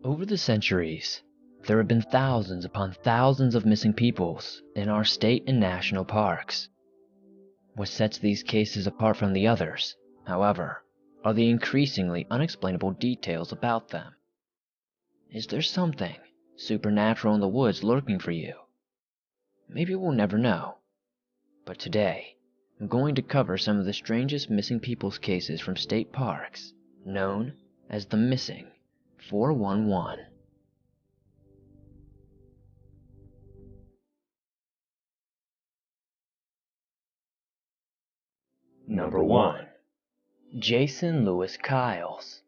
Over the centuries, there have been thousands upon thousands of missing peoples in our state and national parks. What sets these cases apart from the others, however, are the increasingly unexplainable details about them. Is there something supernatural in the woods lurking for you? Maybe we'll never know. But today, I'm going to cover some of the strangest missing peoples cases from state parks, known as the Missing 411. Number 1. Jason Lewis Kyles.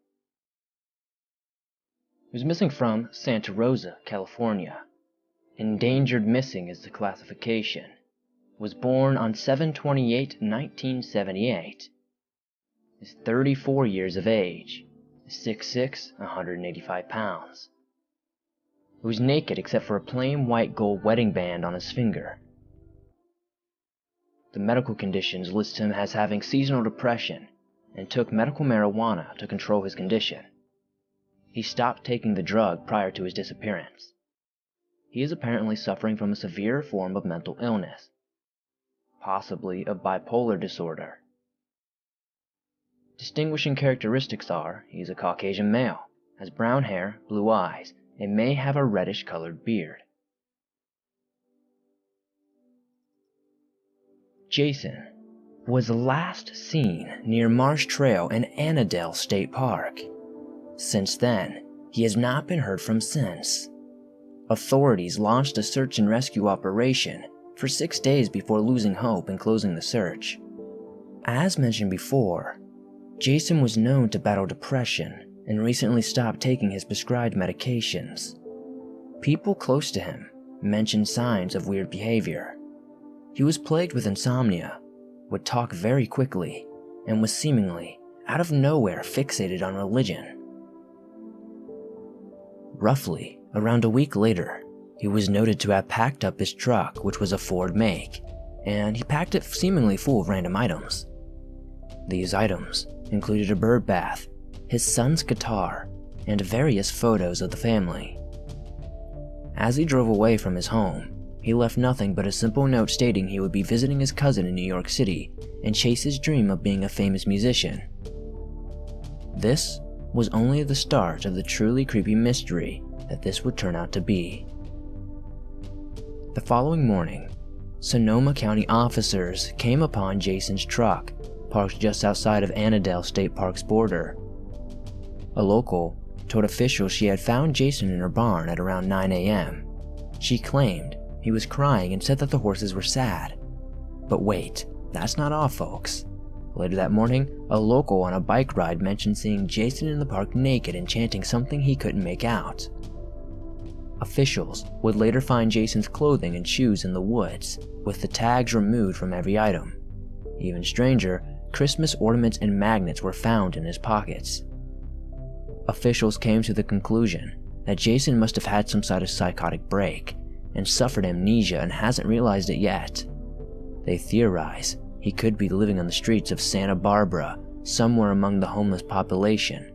He was missing from Santa Rosa, California. Endangered missing is the classification. Was born on 7/28/1978. Is 34 years of age. Is 6'6", 185 pounds. He was naked except for a plain white gold wedding band on his finger. The medical conditions list him as having seasonal depression and took medical marijuana to control his condition. He stopped taking the drug prior to his disappearance. He is apparently suffering from a severe form of mental illness, possibly a bipolar disorder. Distinguishing characteristics are he is a Caucasian male, has brown hair, blue eyes, and may have a reddish-colored beard. Jason was last seen near Marsh Trail in Annandale State Park. Since then, he has not been heard from since. Authorities launched a search and rescue operation for 6 days before losing hope and closing the search. As mentioned before, Jason was known to battle depression and recently stopped taking his prescribed medications. People close to him mentioned signs of weird behavior. He was plagued with insomnia, would talk very quickly, and was seemingly, out of nowhere, fixated on religion. Roughly around a week later, he was noted to have packed up his truck, which was a Ford make, and he packed it seemingly full of random items. These items included a bird bath, his son's guitar, and various photos of the family. As he drove away from his home, he left nothing but a simple note stating he would be visiting his cousin in New York City and chase his dream of being a famous musician. This was only the start of the truly creepy mystery that this would turn out to be. The following morning, Sonoma County officers came upon Jason's truck, parked just outside of Annandale State Park's border. A local told officials she had found Jason in her barn at around 9 a.m. She claimed he was crying and said that the horses were sad. But wait, that's not all, folks. Later that morning, a local on a bike ride mentioned seeing Jason in the park naked and chanting something he couldn't make out. Officials would later find Jason's clothing and shoes in the woods, with the tags removed from every item. Even stranger, Christmas ornaments and magnets were found in his pockets. Officials came to the conclusion that Jason must have had some sort of psychotic break and suffered amnesia and hasn't realized it yet. They theorize he could be living on the streets of Santa Barbara, somewhere among the homeless population.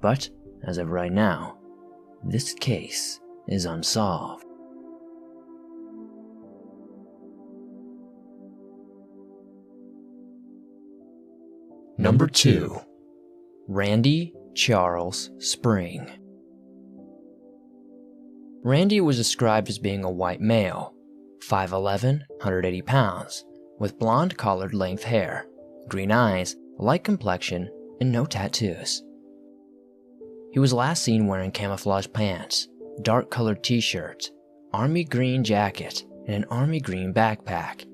But, as of right now, this case is unsolved. Number 2. Randy Charles Spring. Randy was described as being a white male, 5'11", 180 pounds, with blonde collared length hair, green eyes, light complexion, and no tattoos. He was last seen wearing camouflage pants, dark colored t-shirt, army green jacket, and an army green backpack.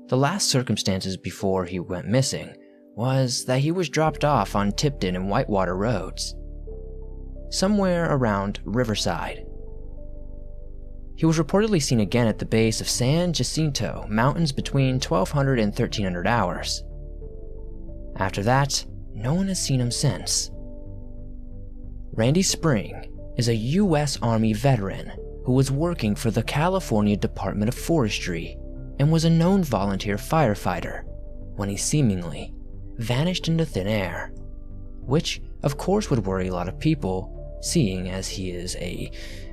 The last circumstances before he went missing was that he was dropped off on Tipton and Whitewater roads, somewhere around Riverside. He was reportedly seen again at the base of San Jacinto Mountains between 1200 and 1300 hours. After that, no one has seen him since. Randy Spring is a U.S. Army veteran who was working for the California Department of Forestry and was a known volunteer firefighter when he seemingly vanished into thin air, which of course would worry a lot of people seeing as he is a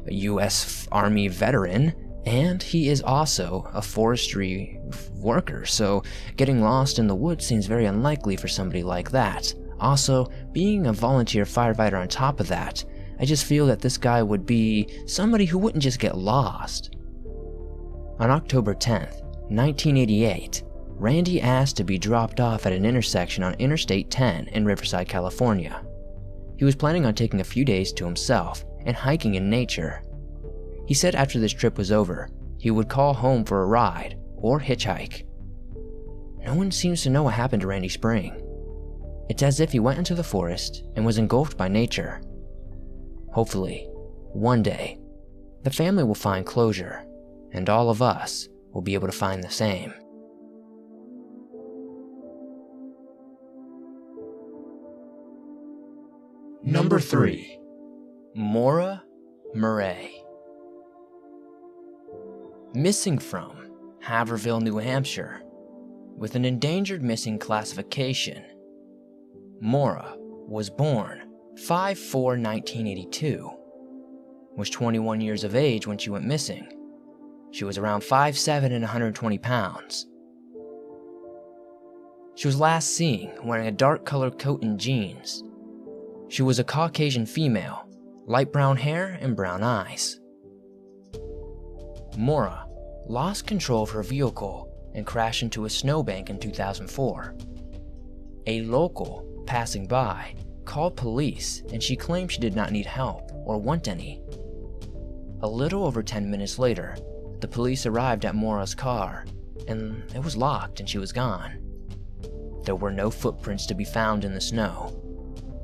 U.S. Army veteran and he is also a forestry worker, so getting lost in the woods seems very unlikely for somebody like that. Also, being a volunteer firefighter on top of that, I just feel that this guy would be somebody who wouldn't just get lost. On October 10th, 1988, Randy asked to be dropped off at an intersection on Interstate 10 in Riverside, California. He was planning on taking a few days to himself and hiking in nature. He said after this trip was over, he would call home for a ride or hitchhike. No one seems to know what happened to Randy Spring. It's as if he went into the forest and was engulfed by nature. Hopefully, one day, the family will find closure, and all of us will be able to find the same. Number 3. Maura Murray. Missing from Haverhill, New Hampshire, with an endangered missing classification. Maura was born 5/4/1982, was 21 years of age when she went missing. She was around 5'7" and 120 pounds. She was last seen wearing a dark colored coat and jeans. She was a Caucasian female, light brown hair and brown eyes. Maura lost control of her vehicle and crashed into a snowbank in 2004. A local passing by called police and she claimed she did not need help or want any. A little over 10 minutes later, the police arrived at Maura's car and it was locked and she was gone. There were no footprints to be found in the snow.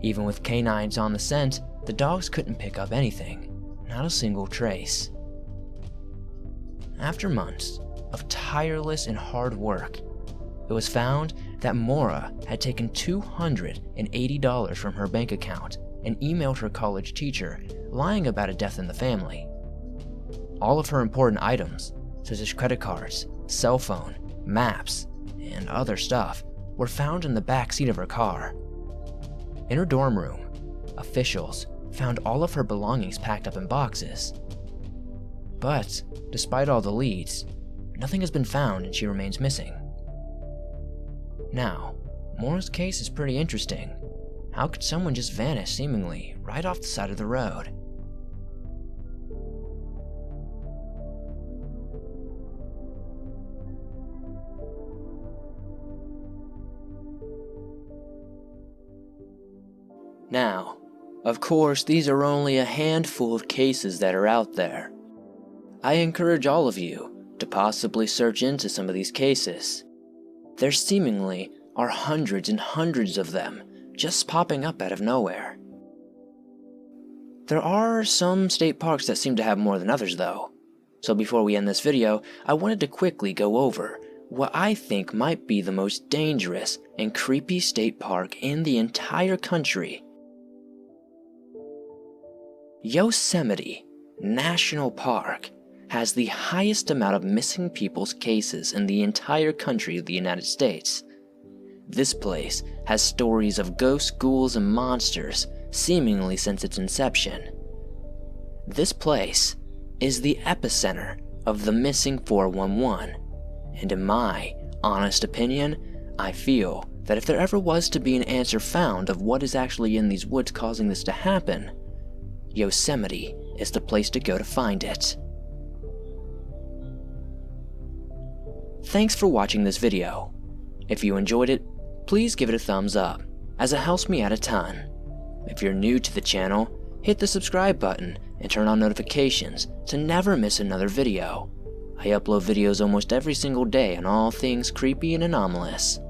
Even with canines on the scent, the dogs couldn't pick up anything, not a single trace. After months of tireless and hard work, it was found that Maura had taken $280 from her bank account and emailed her college teacher, lying about a death in the family. All of her important items, such as credit cards, cell phone, maps, and other stuff, were found in the back seat of her car. In her dorm room, officials found all of her belongings packed up in boxes. But, despite all the leads, nothing has been found and she remains missing. Now, Maura's case is pretty interesting. How could someone just vanish seemingly right off the side of the road? Now, of course, these are only a handful of cases that are out there. I encourage all of you to possibly search into some of these cases. There seemingly are hundreds and hundreds of them just popping up out of nowhere. There are some state parks that seem to have more than others though. So before we end this video, I wanted to quickly go over what I think might be the most dangerous and creepy state park in the entire country. Yosemite National Park has the highest amount of missing people's cases in the entire country of the United States. This place has stories of ghosts, ghouls, and monsters seemingly since its inception. This place is the epicenter of the missing 411, and in my honest opinion, I feel that if there ever was to be an answer found of what is actually in these woods causing this to happen, Yosemite is the place to go to find it. Thanks for watching this video. If you enjoyed it, please give it a thumbs up, as it helps me out a ton. If you're new to the channel, hit the subscribe button and turn on notifications to never miss another video. I upload videos almost every single day on all things creepy and anomalous.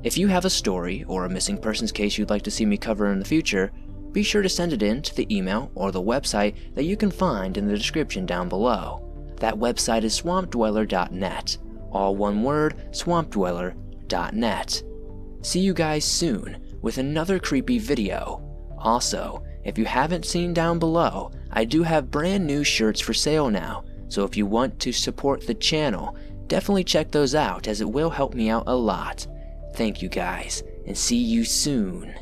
If you have a story or a missing persons case you'd like to see me cover in the future, be sure to send it in to the email or the website that you can find in the description down below. That website is swampdweller.net. All one word, swampdweller.net. See you guys soon with another creepy video. Also, if you haven't seen down below, I do have brand new shirts for sale now, so if you want to support the channel, definitely check those out as it will help me out a lot. Thank you guys, and see you soon.